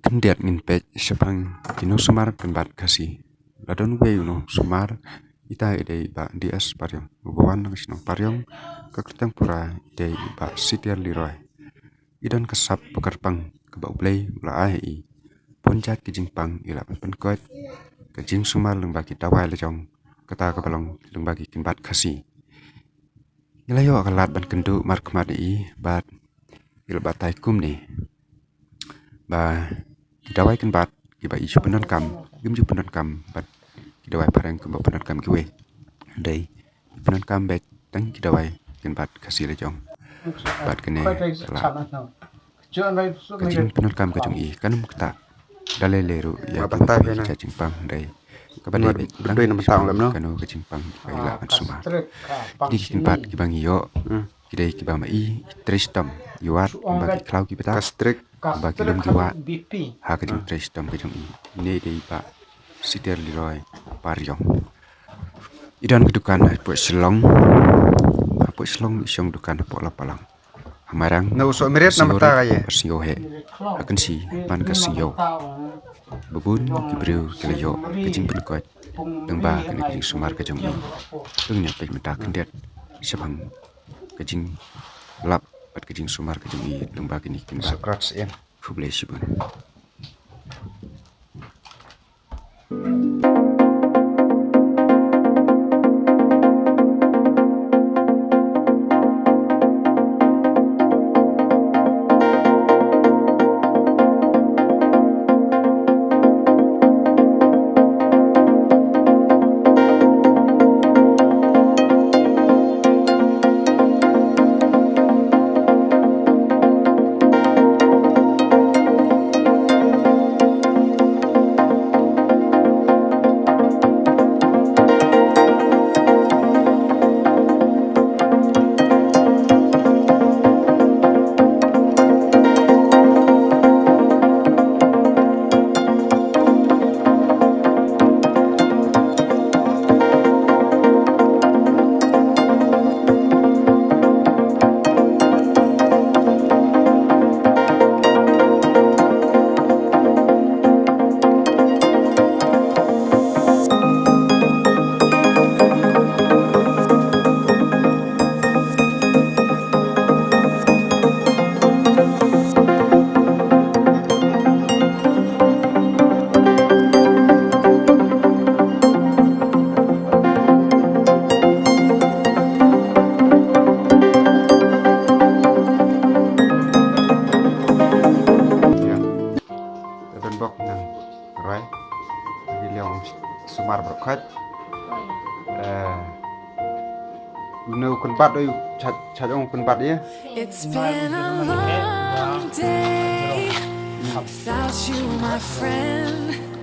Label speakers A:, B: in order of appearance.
A: Kendiat ngin pej sepang kino sumar penbat kasi. Ladon we uno sumar ita idei ba dias paryong. Ubawan ng sinong paryong kakritang pura idei ba sitiar liroy. Idan kasap pekarpang keba ublay ula ahi. Ponjat kijing pang ila penkoit. Kajing sumar leng bagi dawai lejong. Kata kebalong leng bagi kinbat kasi. Ilayo akalat ban kendu mar kemadi bat il batai kum ni. Ba dawai kan bat kiba isu penon kam gimju penon kam bat dawai pareng kumba penon kam kiwe dai penon kam bet tang dawai kan bat kasih lejong bat kene la kajing penon kam kajung I kanum kata dalai leru ya batai kajing pang dai kabade bet doi nam tang lam no kanu kajing pang baila kan suma di kin bat kibang iyo kidai kibang mai tristam yuat bagi klau kibata strik bagi lem giwa ha kajing tristam kajung ini dei ba sider liroy paryong idan kedukan po selong isyong dukan po lapalang hamarang
B: no so meret nam ta kaya
A: siyo he akan si man kasiyo bubun kibreu kelayo kajing penkot lengba kena kajing sumar kajung lengnya pe mentak kendet sepang kajing lap bat kajing sumar kajung lengba kini kena
B: scratch in
A: fuble sibun sumar berkat no kun bat oi chat ong kun bat ya
C: It's been a long day without you, my friend.